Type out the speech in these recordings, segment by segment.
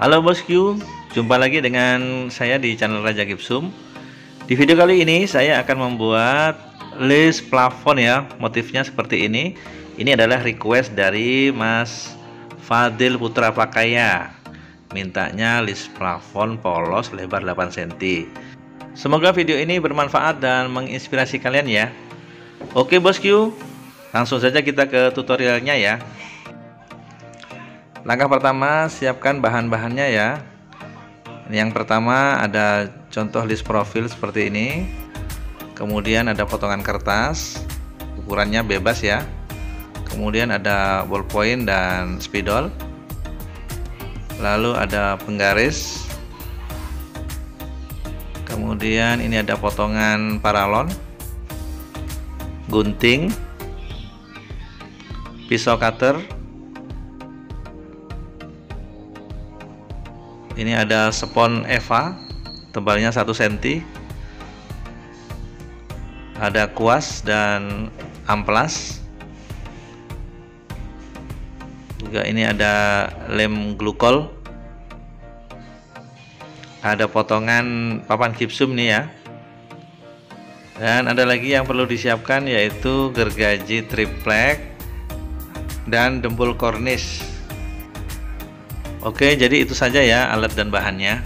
Halo bosku, jumpa lagi dengan saya di channel Raja Gipsum. Di video kali ini saya akan membuat list plafon ya, motifnya seperti ini. Ini adalah request dari Mas Fadil Putra Pakaya. Mintanya list plafon polos lebar 8 cm. Semoga video ini bermanfaat dan menginspirasi kalian ya. Oke bosku, langsung saja kita ke tutorialnya ya. Langkah pertama, siapkan bahan-bahannya ya. Yang pertama ada contoh list profil seperti ini. Kemudian ada potongan kertas, ukurannya bebas ya. Kemudian ada ballpoint dan spidol. Lalu ada penggaris. Kemudian ini ada potongan paralon, gunting, pisau cutter. Ini ada spons Eva, tebalnya 1 cm. Ada kuas dan amplas. Juga ini ada lem glukol. Ada potongan papan gipsum nih ya. Dan ada lagi yang perlu disiapkan, yaitu gergaji triplek dan dempul kornis. Oke, jadi itu saja ya alat dan bahannya.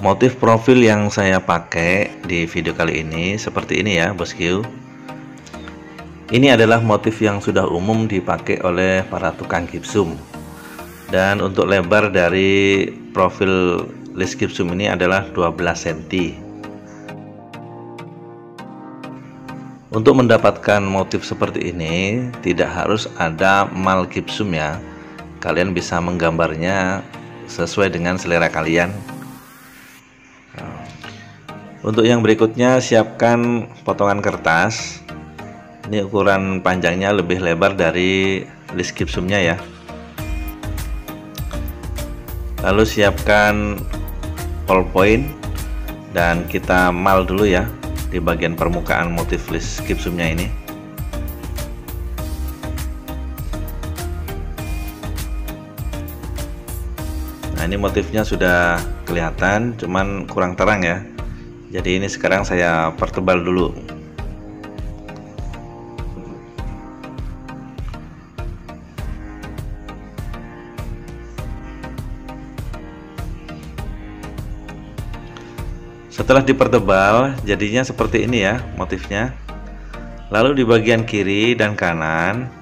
Motif profil yang saya pakai di video kali ini seperti ini ya bosku. Ini adalah motif yang sudah umum dipakai oleh para tukang gipsum. Dan untuk lebar dari profil list gipsum ini adalah 12 cm. Untuk mendapatkan motif seperti ini tidak harus ada mal gipsum ya. Kalian bisa menggambarnya sesuai dengan selera kalian. Untuk yang berikutnya, siapkan potongan kertas. Ini ukuran panjangnya lebih lebar dari list gipsumnya ya. Lalu siapkan ballpoint dan kita mal dulu ya di bagian permukaan motif list gipsumnya ini. Nah, ini motifnya sudah kelihatan, cuman kurang terang ya. Jadi ini sekarang saya pertebal dulu. Setelah dipertebal, jadinya seperti ini ya motifnya. Lalu di bagian kiri dan kanan,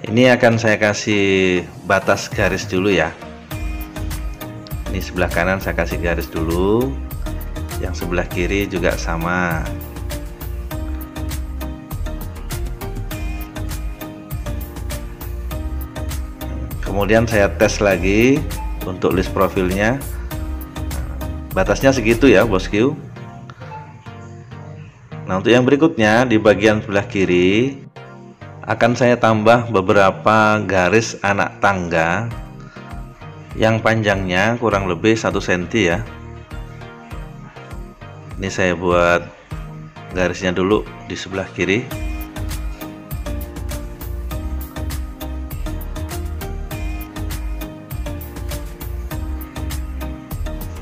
ini akan saya kasih batas garis dulu ya. Ini sebelah kanan saya kasih garis dulu, yang sebelah kiri juga sama. Kemudian saya tes lagi untuk list profilnya. Batasnya segitu ya bosku. Nah, untuk yang berikutnya di bagian sebelah kiri akan saya tambah beberapa garis anak tangga yang panjangnya kurang lebih 1 cm ya. Ini saya buat garisnya dulu di sebelah kiri.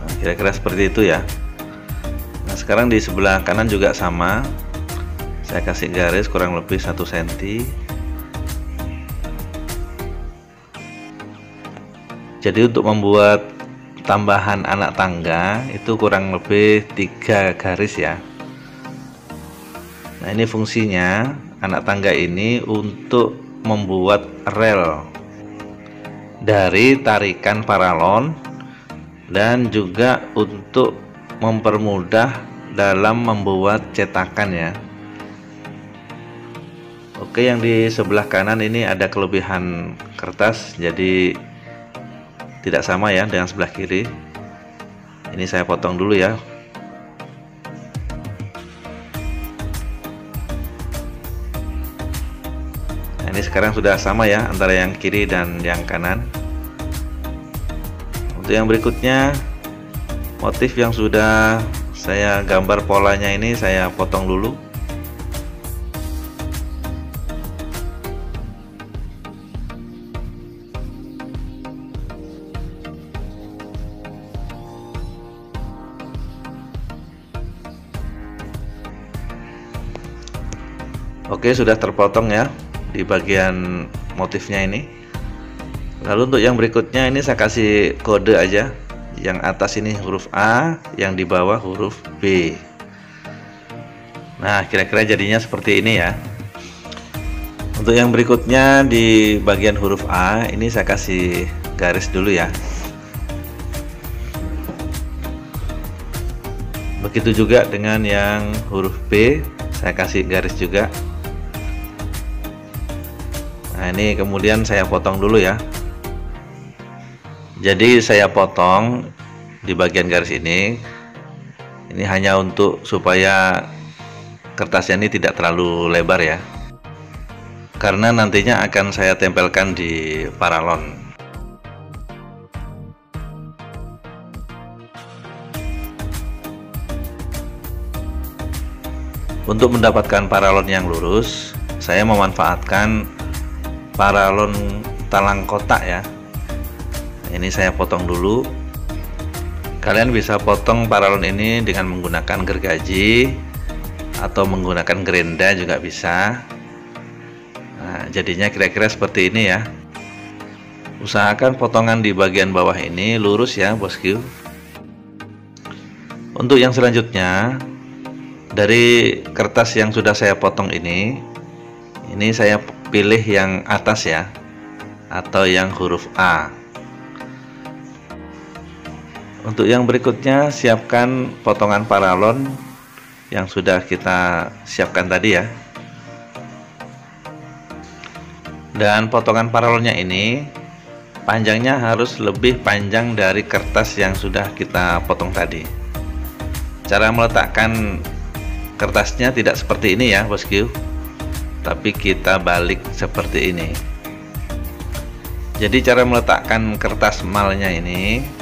Nah, kira-kira seperti itu ya. Nah, sekarang di sebelah kanan juga sama. Saya kasih garis kurang lebih 1 cm. Jadi untuk membuat tambahan anak tangga itu kurang lebih 3 garis ya. Nah, ini fungsinya anak tangga ini untuk membuat rel dari tarikan paralon dan juga untuk mempermudah dalam membuat cetakan ya. Oke, yang di sebelah kanan ini ada kelebihan kertas, jadi tidak sama ya dengan sebelah kiri. Ini saya potong dulu ya. Nah, ini sekarang sudah sama ya antara yang kiri dan yang kanan. Untuk yang berikutnya, motif yang sudah saya gambar polanya ini saya potong dulu. Oke, sudah terpotong ya di bagian motifnya ini. Lalu untuk yang berikutnya ini saya kasih kode aja. Yang atas ini huruf A, yang di bawah huruf B. Nah, kira-kira jadinya seperti ini ya. Untuk yang berikutnya di bagian huruf A ini saya kasih garis dulu ya. Begitu juga dengan yang huruf B, saya kasih garis juga. Nah, ini kemudian saya potong dulu ya. Jadi saya potong di bagian garis ini. Ini hanya untuk supaya kertasnya ini tidak terlalu lebar ya. Karena nantinya akan saya tempelkan di paralon. Untuk mendapatkan paralon yang lurus, saya memanfaatkan paralon talang kotak ya. Ini saya potong dulu. Kalian bisa potong paralon ini dengan menggunakan gergaji atau menggunakan gerenda juga bisa. Nah, jadinya kira-kira seperti ini ya. Usahakan potongan di bagian bawah ini lurus ya, bosku. Untuk yang selanjutnya, dari kertas yang sudah saya potong ini saya pilih yang atas ya, atau yang huruf A. Untuk yang berikutnya, siapkan potongan paralon yang sudah kita siapkan tadi ya. Dan potongan paralonnya ini panjangnya harus lebih panjang dari kertas yang sudah kita potong tadi. Cara meletakkan kertasnya tidak seperti ini ya, bosku, tapi kita balik seperti ini. Jadi cara meletakkan kertas malnya ini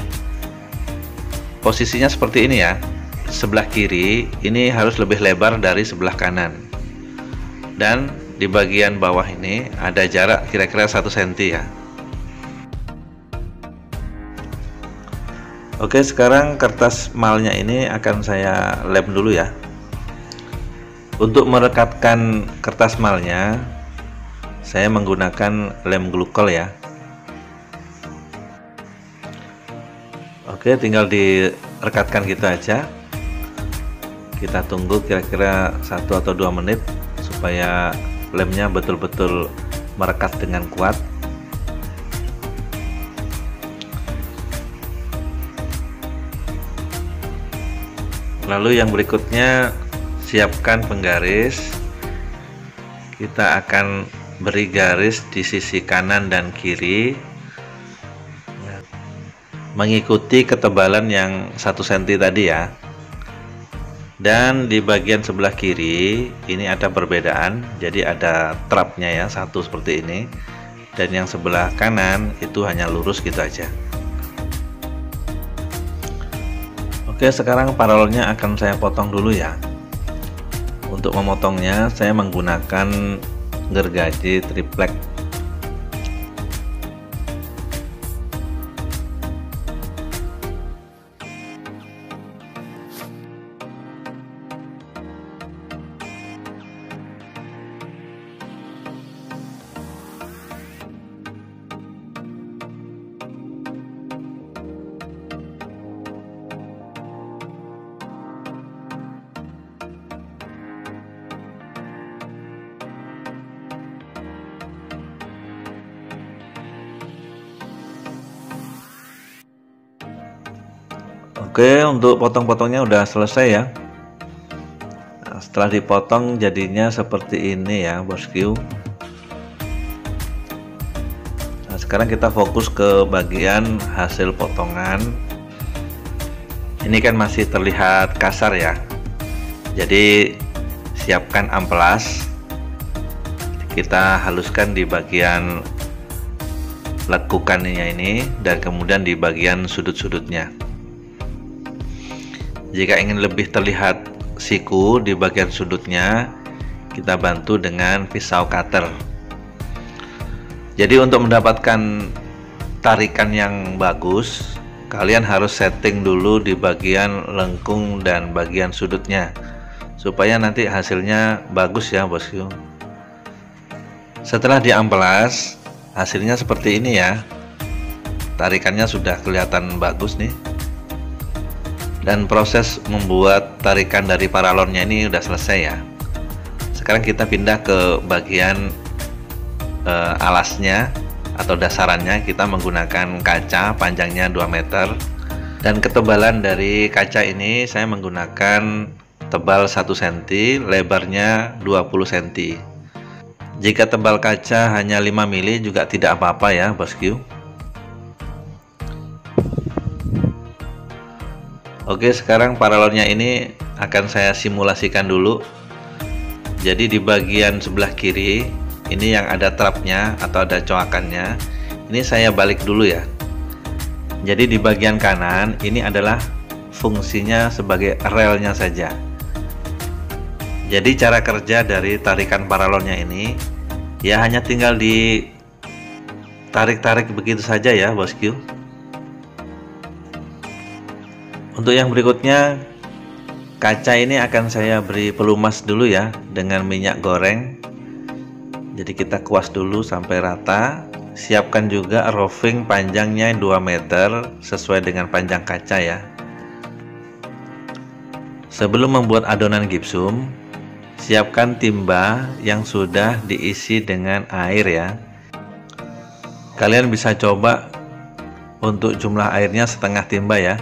posisinya seperti ini ya. Sebelah kiri ini harus lebih lebar dari sebelah kanan, dan di bagian bawah ini ada jarak kira-kira 1 cm ya. Oke, sekarang kertas malnya ini akan saya lem dulu ya. Untuk merekatkan kertas malnya, saya menggunakan lem glukol ya. Oke, tinggal direkatkan gitu aja. Kita tunggu kira-kira 1 atau 2 menit supaya lemnya betul-betul merekat dengan kuat. Lalu yang berikutnya, siapkan penggaris. Kita akan beri garis di sisi kanan dan kiri mengikuti ketebalan yang 1 cm tadi ya. Dan di bagian sebelah kiri ini ada perbedaan, jadi ada trapnya ya, satu seperti ini, dan yang sebelah kanan itu hanya lurus gitu aja. Oke, sekarang paralonnya akan saya potong dulu ya. Untuk memotongnya saya menggunakan gergaji triplek. Oke, untuk potong-potongnya udah selesai ya. Nah, setelah dipotong jadinya seperti ini ya, bosku. Nah, sekarang kita fokus ke bagian hasil potongan. Ini kan masih terlihat kasar ya. Jadi siapkan amplas. Kita haluskan di bagian lekukannya ini dan kemudian di bagian sudut-sudutnya. Jika ingin lebih terlihat siku di bagian sudutnya, kita bantu dengan pisau cutter. Jadi untuk mendapatkan tarikan yang bagus, kalian harus setting dulu di bagian lengkung dan bagian sudutnya, supaya nanti hasilnya bagus ya, bosku. Setelah diamplas, hasilnya seperti ini ya. Tarikannya sudah kelihatan bagus nih. Dan proses membuat tarikan dari paralonnya ini udah selesai ya. Sekarang kita pindah ke bagian alasnya atau dasarannya. Kita menggunakan kaca panjangnya 2 meter. Dan ketebalan dari kaca ini saya menggunakan tebal 1 cm, lebarnya 20 cm. Jika tebal kaca hanya 5 mili juga tidak apa-apa ya bosku. Oke, sekarang paralonnya ini akan saya simulasikan dulu. Jadi di bagian sebelah kiri ini yang ada trapnya atau ada coakannya, ini saya balik dulu ya. Jadi di bagian kanan ini adalah fungsinya sebagai relnya saja. Jadi cara kerja dari tarikan paralonnya ini ya hanya tinggal ditarik-tarik begitu saja ya bosku. Untuk yang berikutnya, kaca ini akan saya beri pelumas dulu ya dengan minyak goreng. Jadi kita kuas dulu sampai rata. Siapkan juga roving panjangnya 2 meter sesuai dengan panjang kaca ya. Sebelum membuat adonan gipsum, siapkan timba yang sudah diisi dengan air ya. Kalian bisa coba untuk jumlah airnya setengah timba ya.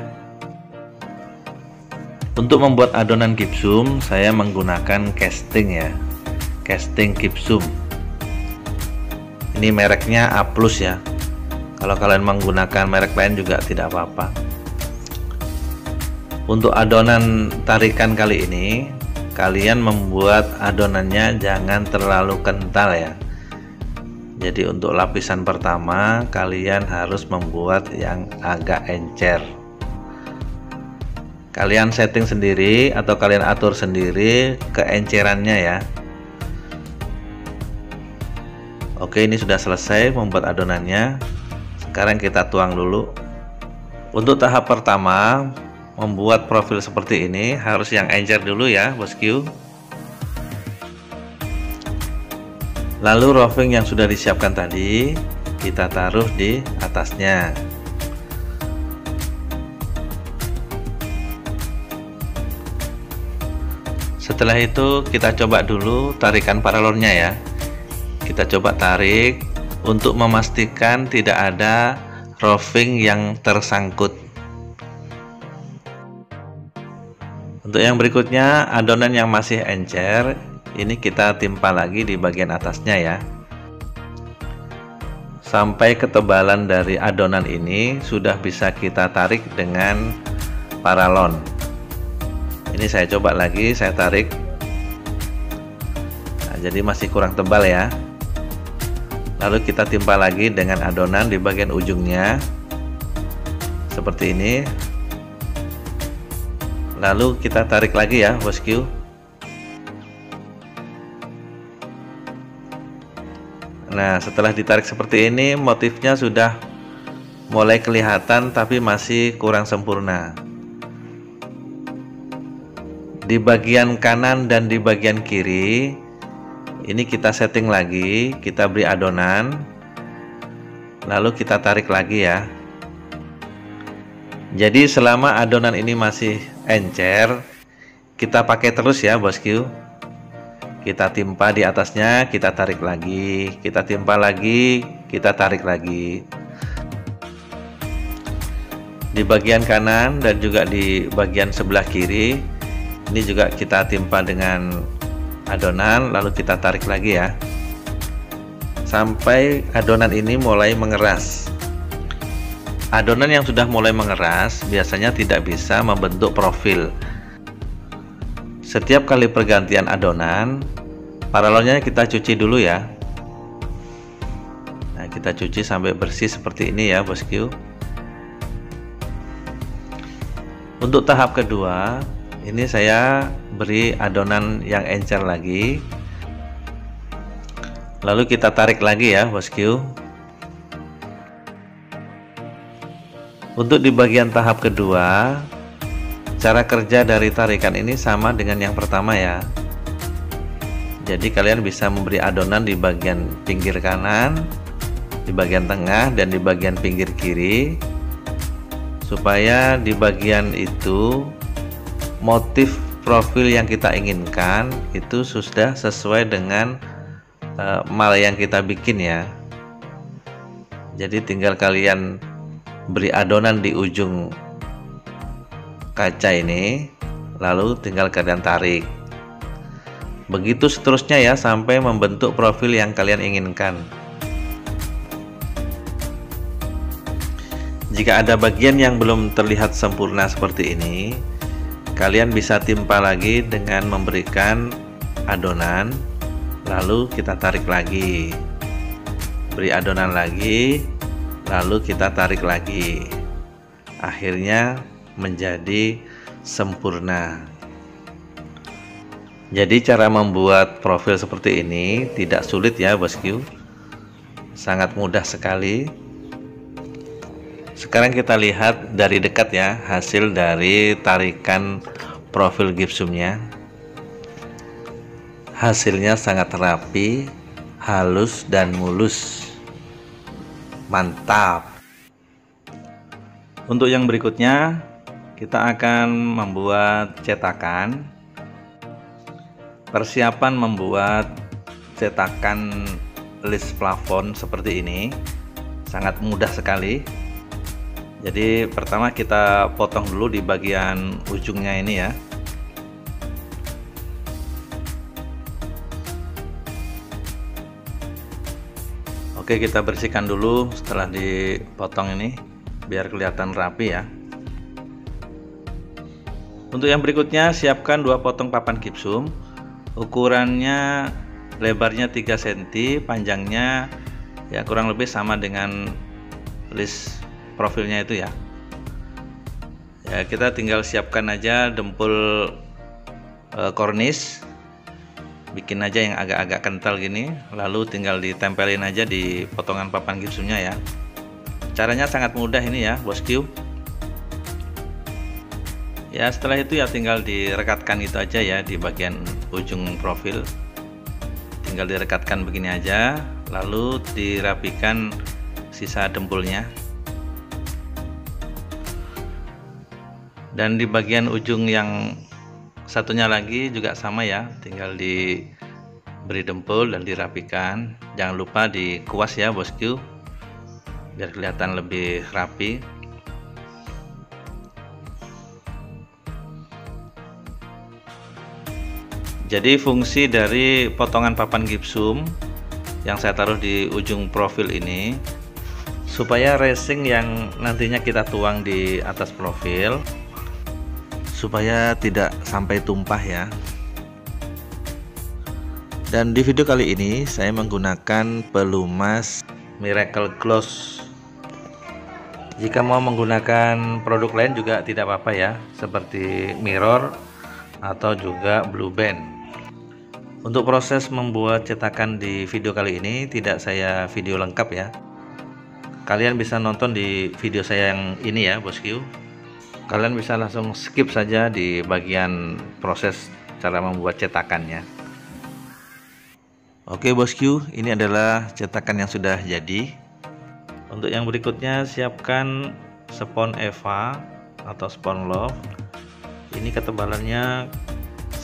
Untuk membuat adonan gipsum, saya menggunakan casting ya, casting gipsum. Ini mereknya A+ ya. Kalau kalian menggunakan merek lain juga tidak apa-apa. Untuk adonan tarikan kali ini, kalian membuat adonannya jangan terlalu kental ya. Jadi untuk lapisan pertama, kalian harus membuat yang agak encer. Kalian setting sendiri atau kalian atur sendiri keencerannya ya. Oke, ini sudah selesai membuat adonannya. Sekarang kita tuang dulu. Untuk tahap pertama, membuat profil seperti ini harus yang encer dulu ya bosku. Lalu roving yang sudah disiapkan tadi kita taruh di atasnya. Setelah itu kita coba dulu tarikan paralonnya ya. Kita coba tarik untuk memastikan tidak ada roving yang tersangkut. Untuk yang berikutnya, adonan yang masih encer ini kita timpa lagi di bagian atasnya ya. Sampai ketebalan dari adonan ini sudah bisa kita tarik dengan paralon. Ini saya coba lagi, saya tarik. Nah, jadi masih kurang tebal ya. Lalu kita timpa lagi dengan adonan di bagian ujungnya seperti ini. Lalu kita tarik lagi ya bosku. Nah, setelah ditarik seperti ini, motifnya sudah mulai kelihatan tapi masih kurang sempurna. Di bagian kanan dan di bagian kiri ini kita setting lagi, kita beri adonan, lalu kita tarik lagi ya. Jadi selama adonan ini masih encer, kita pakai terus ya bosku. Kita timpa di atasnya, kita tarik lagi, kita timpa lagi, kita tarik lagi. Di bagian kanan dan juga di bagian sebelah kiri ini juga kita timpa dengan adonan, lalu kita tarik lagi ya sampai adonan ini mulai mengeras. Adonan yang sudah mulai mengeras biasanya tidak bisa membentuk profil. Setiap kali pergantian adonan, paralonnya kita cuci dulu ya. Nah, kita cuci sampai bersih seperti ini ya bosku. Untuk tahap kedua, ini saya beri adonan yang encer lagi, lalu kita tarik lagi ya bosku. Untuk di bagian tahap kedua, cara kerja dari tarikan ini sama dengan yang pertama ya. Jadi kalian bisa memberi adonan di bagian pinggir kanan, di bagian tengah, dan di bagian pinggir kiri, supaya di bagian itu motif profil yang kita inginkan itu sudah sesuai dengan mal yang kita bikin ya. Jadi tinggal kalian beri adonan di ujung kaca ini, lalu tinggal kalian tarik. Begitu seterusnya ya, sampai membentuk profil yang kalian inginkan. Jika ada bagian yang belum terlihat sempurna seperti ini, kalian bisa timpa lagi dengan memberikan adonan, lalu kita tarik lagi. Beri adonan lagi, lalu kita tarik lagi. Akhirnya menjadi sempurna. Jadi cara membuat profil seperti ini tidak sulit ya bosku, sangat mudah sekali. Sekarang kita lihat dari dekat ya hasil dari tarikan profil gipsumnya. Hasilnya sangat rapi, halus dan mulus. Mantap. Untuk yang berikutnya kita akan membuat cetakan. Persiapan membuat cetakan list plafon seperti ini sangat mudah sekali. Jadi pertama kita potong dulu di bagian ujungnya ini ya. Oke, kita bersihkan dulu setelah dipotong ini biar kelihatan rapi ya. Untuk yang berikutnya siapkan 2 potong papan gipsum. Ukurannya lebarnya 3 cm, panjangnya ya kurang lebih sama dengan list profilnya itu ya. Ya, kita tinggal siapkan aja dempul kornis. Bikin aja yang agak-agak kental gini, lalu tinggal ditempelin aja di potongan papan gipsumnya ya. Caranya sangat mudah ini ya bosku. Ya, setelah itu ya tinggal direkatkan itu aja ya di bagian ujung profil. Tinggal direkatkan begini aja, lalu dirapikan sisa dempulnya. Dan di bagian ujung yang satunya lagi juga sama ya, tinggal diberi dempul dan dirapikan. Jangan lupa dikuas ya bosku, biar kelihatan lebih rapi. Jadi fungsi dari potongan papan gipsum yang saya taruh di ujung profil ini, supaya racing yang nantinya kita tuang di atas profil supaya tidak sampai tumpah ya. Dan di video kali ini saya menggunakan pelumas Miracle Gloss. Jika mau menggunakan produk lain juga tidak apa-apa ya, seperti Mirror atau juga Blue Band. Untuk proses membuat cetakan di video kali ini tidak saya video lengkap ya. Kalian bisa nonton di video saya yang ini ya bosku. Kalian bisa langsung skip saja di bagian proses cara membuat cetakannya. Oke bosku, ini adalah cetakan yang sudah jadi. Untuk yang berikutnya siapkan spons Eva atau spons Love. Ini ketebalannya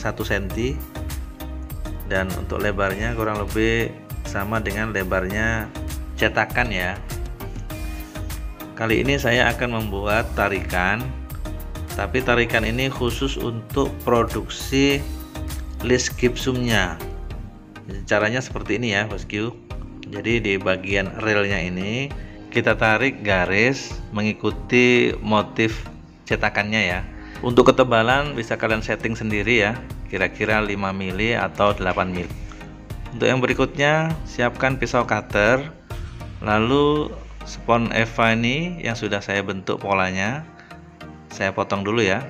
1 cm. Dan untuk lebarnya kurang lebih sama dengan lebarnya cetakan ya. Kali ini saya akan membuat tarikan, tapi tarikan ini khusus untuk produksi list gipsumnya. Caranya seperti ini ya bosku. Jadi di bagian relnya ini kita tarik garis mengikuti motif cetakannya ya. Untuk ketebalan bisa kalian setting sendiri ya, kira-kira 5 mili atau 8 mili. Untuk yang berikutnya siapkan pisau cutter, lalu spons Eva ini yang sudah saya bentuk polanya saya potong dulu ya.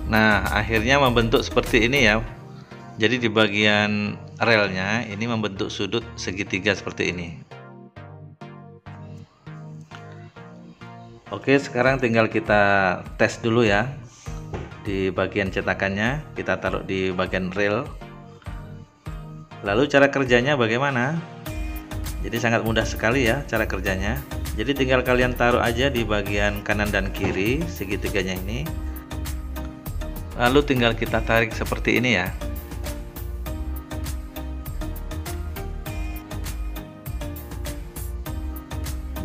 Nah, akhirnya membentuk seperti ini ya. Jadi di bagian relnya ini membentuk sudut segitiga seperti ini. Oke, sekarang tinggal kita tes dulu ya. Di bagian cetakannya kita taruh di bagian rel. Lalu cara kerjanya bagaimana? Jadi sangat mudah sekali ya cara kerjanya. Jadi tinggal kalian taruh aja di bagian kanan dan kiri segitiganya ini. Lalu tinggal kita tarik seperti ini ya.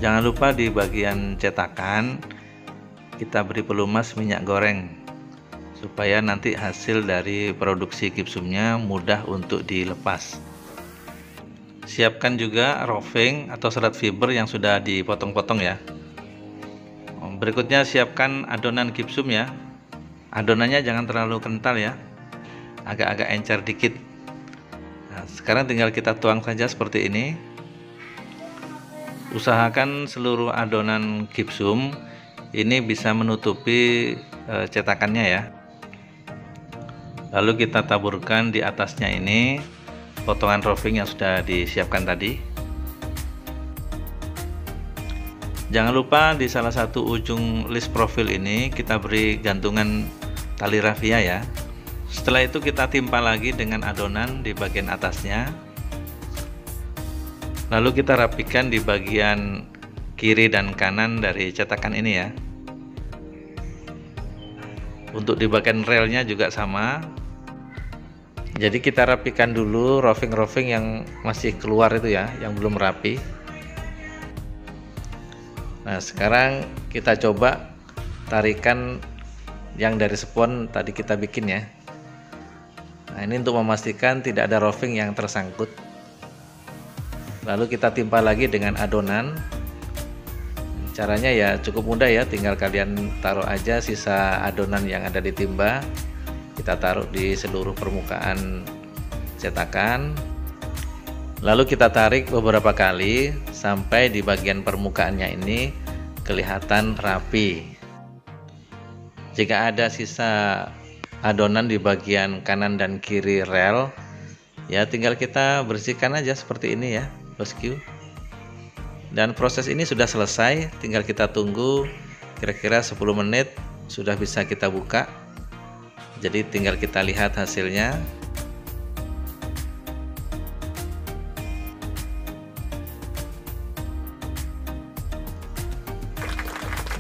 Jangan lupa di bagian cetakan kita beri pelumas minyak goreng supaya nanti hasil dari produksi gipsumnya mudah untuk dilepas. Siapkan juga roving atau serat fiber yang sudah dipotong-potong ya. Berikutnya siapkan adonan gipsum ya. Adonannya jangan terlalu kental ya, agak-agak encer dikit. Nah, sekarang tinggal kita tuang saja seperti ini. Usahakan seluruh adonan gipsum ini bisa menutupi cetakannya ya. Lalu kita taburkan di atasnya ini potongan roving yang sudah disiapkan tadi. Jangan lupa di salah satu ujung list profil ini kita beri gantungan tali rafia ya. Setelah itu kita timpa lagi dengan adonan di bagian atasnya. Lalu kita rapikan di bagian kiri dan kanan dari cetakan ini ya. Untuk di bagian relnya juga sama. Jadi kita rapikan dulu roving-roving yang masih keluar itu ya, yang belum rapi. Nah, sekarang kita coba tarikan yang dari spon tadi kita bikin ya. Nah, ini untuk memastikan tidak ada roving yang tersangkut. Lalu kita timpa lagi dengan adonan. Caranya ya cukup mudah ya, tinggal kalian taruh aja sisa adonan yang ada di timba. Kita taruh di seluruh permukaan cetakan. Lalu kita tarik beberapa kali sampai di bagian permukaannya ini kelihatan rapi. Jika ada sisa adonan di bagian kanan dan kiri rel, ya tinggal kita bersihkan aja seperti ini ya, bosku. Dan proses ini sudah selesai, tinggal kita tunggu kira-kira 10 menit sudah bisa kita buka. Jadi tinggal kita lihat hasilnya.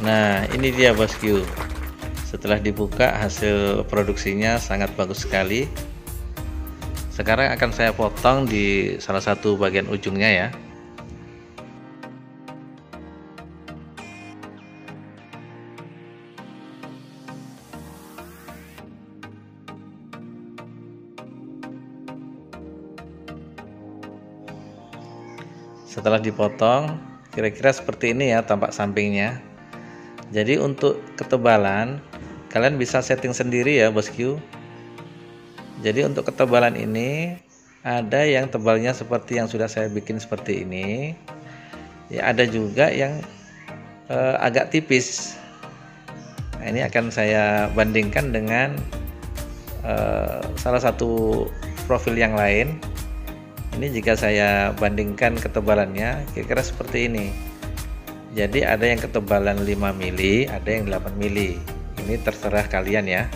Nah, ini dia bosku. Setelah dibuka hasil produksinya sangat bagus sekali. Sekarang akan saya potong di salah satu bagian ujungnya ya. Setelah dipotong kira-kira seperti ini ya tampak sampingnya. Jadi untuk ketebalan kalian bisa setting sendiri ya bosku. Jadi untuk ketebalan ini ada yang tebalnya seperti yang sudah saya bikin seperti ini ya, ada juga yang agak tipis. Nah, ini akan saya bandingkan dengan salah satu profil yang lain. Ini jika saya bandingkan ketebalannya kira-kira seperti ini. Jadi ada yang ketebalan 5 mili, ada yang 8 mili. Ini terserah kalian ya.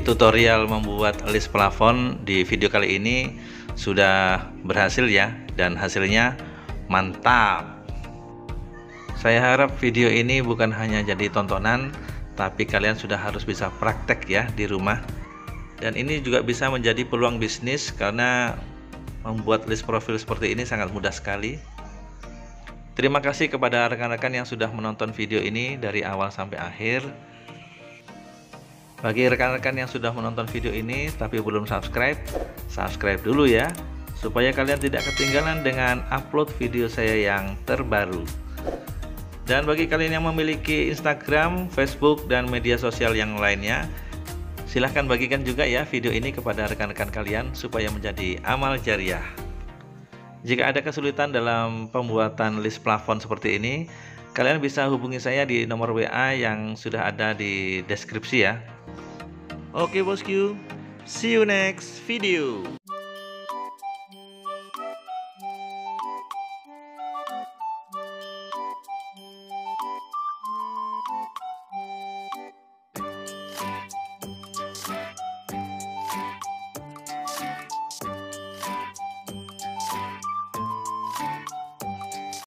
Tutorial membuat list plafon di video kali ini sudah berhasil ya, dan hasilnya mantap. Saya harap video ini bukan hanya jadi tontonan, tapi kalian sudah harus bisa praktek ya di rumah. Dan ini juga bisa menjadi peluang bisnis karena membuat list profil seperti ini sangat mudah sekali. Terima kasih kepada rekan-rekan yang sudah menonton video ini dari awal sampai akhir. Bagi rekan-rekan yang sudah menonton video ini tapi belum subscribe, subscribe dulu ya, supaya kalian tidak ketinggalan dengan upload video saya yang terbaru. Dan bagi kalian yang memiliki Instagram, Facebook, dan media sosial yang lainnya, silahkan bagikan juga ya video ini kepada rekan-rekan kalian supaya menjadi amal jariah. Jika ada kesulitan dalam pembuatan list plafon seperti ini, Kalian bisa hubungi saya di nomor WA yang sudah ada di deskripsi ya. Oke bosku, see you next video.